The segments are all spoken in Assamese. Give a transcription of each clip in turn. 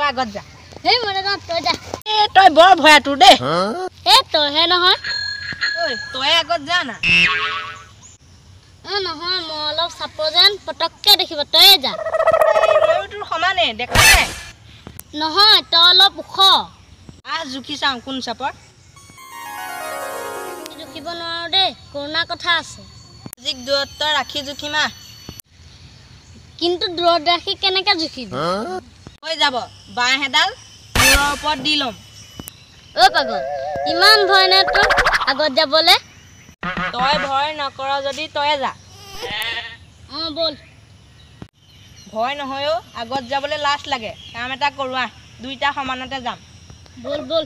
আগত যা হেই মনে না তই যা তই বৰ ভয়াটো দে তই হে নহয় ঐ তই আগত যা না নহয় মই অলপ চাপ যেন পটককে দেখিব তই যা ময়ো তোৰ সমানে দেখা নাই নহয় তই অলপ ওখ জুখি চাওঁ কোন চাপৰ জুখিব নোৱাৰো দেই কৰোণা কথা আছে আজিক দূৰত্ব ৰাখি জুখিমা কিন্তু দূৰত ৰাখি কেনেকে জুখিব হৈ যাব বাঁহ এডাল মূৰৰ ওপৰত দি ল'ম পাগল ইমান ভয় নে তোৰ আগত যাবলে তই ভয় নকৰ যদি তই যা বল ভয় নহয় আগত যাবলৈ লাজ লাগে কাম এটা কৰোঁ দুইটা সমানতে যাম বল বল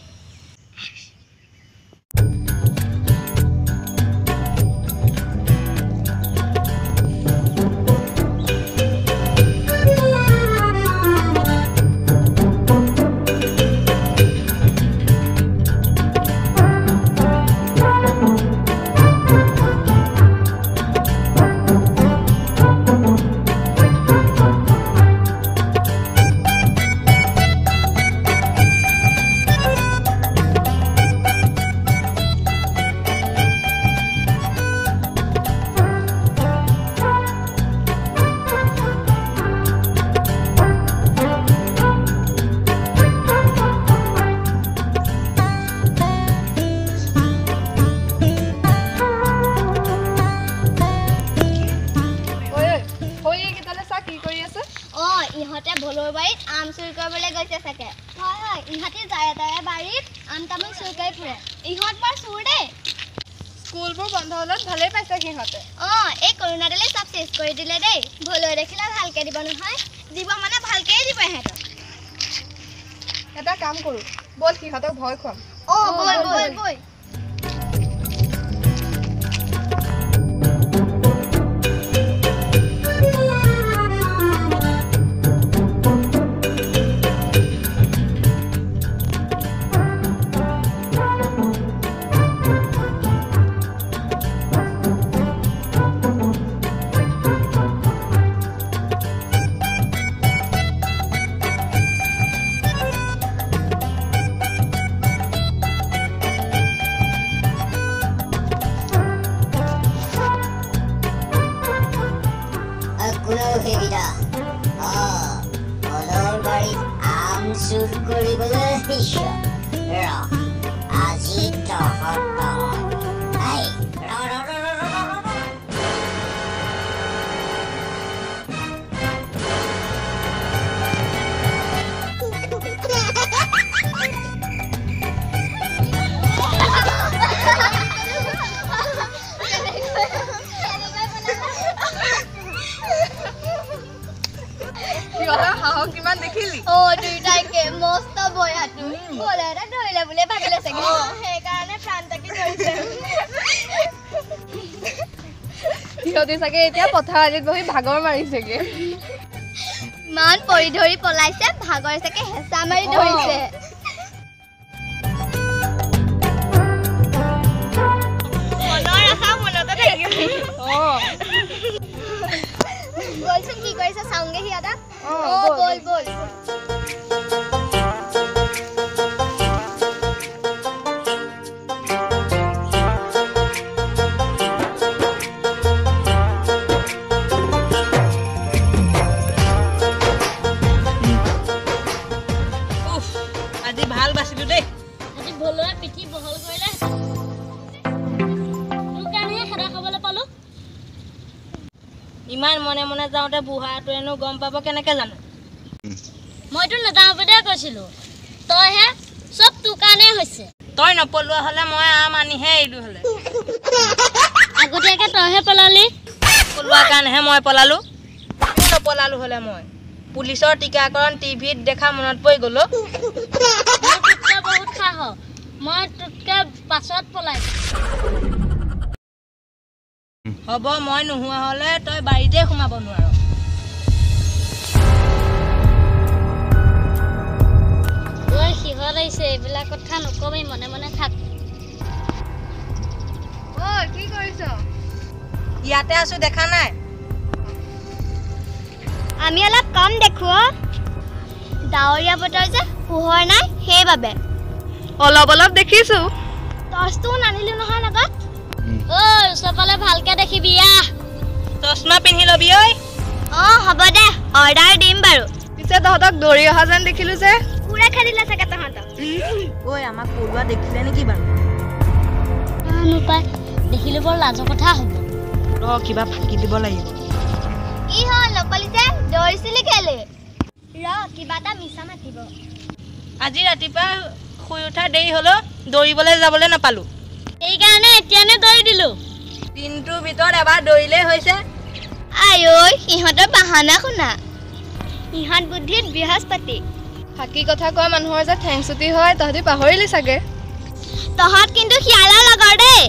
ইহঁতে ভলৰ বাৰীত আম চুৰি কৰিবলৈ গৈছে চাগে হয় ইহঁতে যায় তাৰে বাৰীত আম তামোল চুৰি কৰি ফুৰে ইহঁত বৰ চুৰ দেই স্কুলবোৰ বন্ধ হ'লত ভালেই পাইছে সিহঁতে এই কৰোণাডালে চব চেছ কৰি দিলে দেই ভলৈ দেখিলে ভালকে দিব নহয় দিব মানে ভালকেই দিব ইহঁতক এটা কাম কৰোঁ বল সিহঁতক ভয় খুৱাম বল বল বল দুইটাকে মস্ত বয়াটো বলে ধৰিলে বুলিয়ে ভাবিলে চাগে সেইকাৰণে প্ৰাণ তাকি ধৰিছে সিহঁতে চাগে এতিয়া পথাৰত বহি ভাগৰ মাৰিছেগে মান পৰি ধৰি পলাইছে ভাগৰ চাগে হেঁচা মাৰি ধৰিছে মনৰ আশা মনতে থাকিব বলচোন কি কৰিছে চাওঁগে সিহঁতক বল বল আজি ভাল বাছিলো দেই আজি ভলৈ পিঠি বহল কৰিলে তোৰ কাৰণে খেদা খাবলৈ পালো ইমান মনে মনে যাওঁতে বুঢ়াটোৱেনো গম পাব কেনেকে জানো মইতো নাযাওঁ বুলিয়ে কৈছিলো তইহে চব তোৰ কাৰণে হৈছে তই নপলোৱা হ'লে মই আম আনিহে এৰিলো হ'লে আগতীয়াকে তইহে পলালি পলোৱাৰ কাৰণেহে মই পলালো নপলালো হ'লে মই পুলিচৰ টিকাকৰণ টিভিত দেখা মনত পৰি গ'লো বহুত সাহস মই তোতকে পাছত পলাইছো হ'ব মই নোহোৱা হ'লে তই বাৰীতে সোমাব নোৱাৰ সিহঁত আহিছে এইবিলাক কথা নকবি মনে মনে থাক কি কৰিছ ইয়াতে আছো দেখা নাই আমি অলপ কম দেখো ডাৱৰীয়া বতৰ যে পোহৰ নাই সেইবাবে অলপ অলপ দেখিছো টৰ্চটো নানিলো নহয় লগত ঐ ওচৰফালে ভালকে দেখিবি আহ চশমা পিন্ধি লবি ঐ হ'ব দে অৰ্ডাৰ দিম বাৰু পিছে তহঁতক দৌৰি অহা যেন দেখিলো যে পুৰা খেলিলে চাগে তহঁতক ঐ আমাক পৰুৱা দেখিলে নেকি বাৰু দেখিলে বৰ লাজৰ কথা হ'ব কিবা ফাঁকি দিব লাগিব কি হ'ল নকলিছে দৌৰিছিলি কেলে কিবা এটা মিছা মাতিব আজি ৰাতিপুৱা শুই উঠা দেৰি হলো দৌৰিবলৈ যাবলৈ নাপালো সেইকাৰণে এতিয়ানে দৌৰি দিলো দিনটোৰ ভিতৰত এবাৰ দৌৰিলেই হৈছে আই ঐ ইহঁতৰ বাহানা শুনা ইহঁত বুদ্ধিত বৃহস্পতি ফাঁকি কথা কোৱা মানুহৰ যে ঠেং চুটি হয় তহঁতি পাহৰিলি চাগে তহঁত কিন্তু শিয়ালৰ লগৰ দেই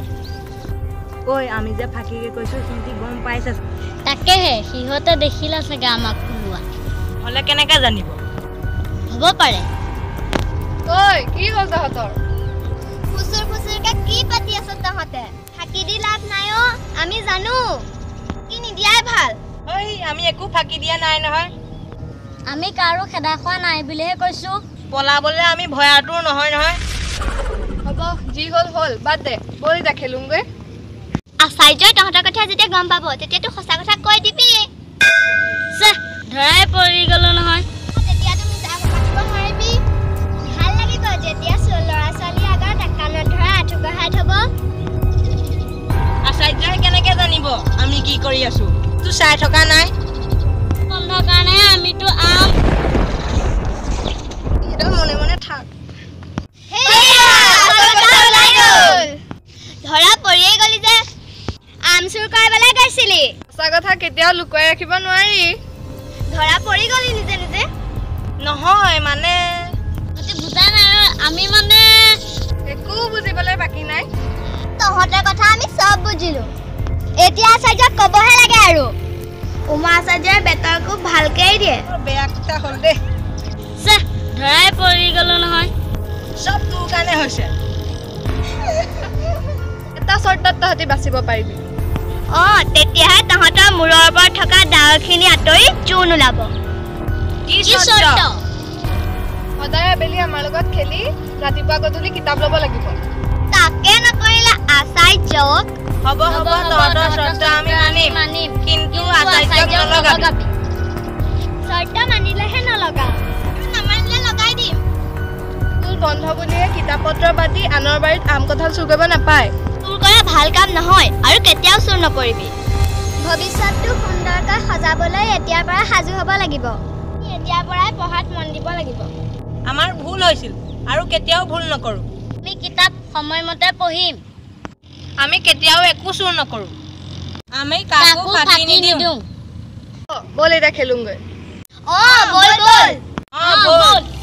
ঐ আমি যে ফাঁকিকে কৈছো সিহঁতি গম পাইছে তাকেহে সিহঁতে দেখিলা চাগে আমাক ফুলোৱা হ'লে কেনেকে জানিব হ'ব পাৰে ঐ কি হ'ল তহঁতৰ ফুচুৰকে কি পাতি আছ তহঁতে ফাঁকি দি লাভ নাই আমি জানো কি নিদিয়াই ভাল ঐ আমি একো ফাঁকি দিয়া নাই নহয় আমি কাৰো খেদা খোৱা নাই বুলিহে কৈছো পলাবলৈ আমি ভয়াতুৰ নহয় নহয় হ'ব যি হ'ল হ'ল বাদ দে বল এতিয়া খেলোঁগৈ আচাৰ্যই তহঁতৰ কথা যেতিয়া গম পাব তেতিয়াতো সঁচা কথা কৈ দিবি ধৰাই পৰি গলো নহয় তেতিয়া তুমি পাতিব নোৱাৰিবি ভাল লাগিব যেতিয়া ল'ৰা ছোৱালী আগত কাণত ধৰা আঁঠু কঢ়াই থব আচাৰ্যই কেনেকে জানিব আমি কি কৰি আছো তোৰ চাই থকা নাই বন্ধ কাৰণে আমিতো আম মনে মনে থাক ধৰা পৰিয়ে গলি যে আম চুৰ কৰিবলৈ গৈছিলি সঁচা কথা কেতিয়াও লুকুৱাই ৰাখিব নোৱাৰি ধৰা পৰি গলি নিজে নিজে নহয় মানে বুজা নাই আমি মানে একো বুজিবলৈ বাকী নাই তহঁতৰ কথা আমি চব বুজিলো এতিয়া আচাৰ্যক ক'বহে লাগে আৰু উমা আচাৰ্যই বেতৰ খুব ভালকেই দিয়ে বেয়া কথা হ'ল দে ধৰাই পৰি গলো নহয় চব তোৰ কাৰণে হৈছে এটা চৰ্তত তহঁতি বাচিব পাৰিবি তেতিয়াহে তহঁতৰ মূৰৰ ওপৰত থকা ডাৱৰখিনি আঁতৰি চূণ ওলাব কি চৰ্ত সদায় আবেলি আমাৰ লগত খেলি ৰাতিপুৱা গধূলি কিতাপ ল'ব লাগিব তাকে নকৰিলে আচাৰ্যক হ'ব তহঁতৰ চৰ্ত আমি মানিম কিন্তু আচাৰ্যক নলগাবি চৰ্ত মানিলেহে নলগাও নামানিলে লগাই দিম স্কুল বন্ধ বুলিয়ে কিতাপ পত্ৰ বাদ দি আনৰ বাৰীত আম কঁঠাল চুৰ কৰিব নাপায় চুৰ কৰা ভাল কাম নহয় আৰু কেতিয়াও চুৰ নকৰিবি ভৱিষ্যতটো সুন্দৰকৈ সজাবলৈ এতিয়াৰ পৰা সাজু হ'ব লাগিব এতিয়াৰ পৰাই পঢ়াত মন দিব লাগিব আমাৰ ভুল হৈছিল আৰু কেতিয়াও ভুল নকৰো আমি কিতাপ সময়মতে পঢ়িম আমি কেতিয়াও একো চুৰ নকৰো আমি কাকো ফাঁকি নিদিওঁ বল এতিয়া খেলোঁগৈ বল বল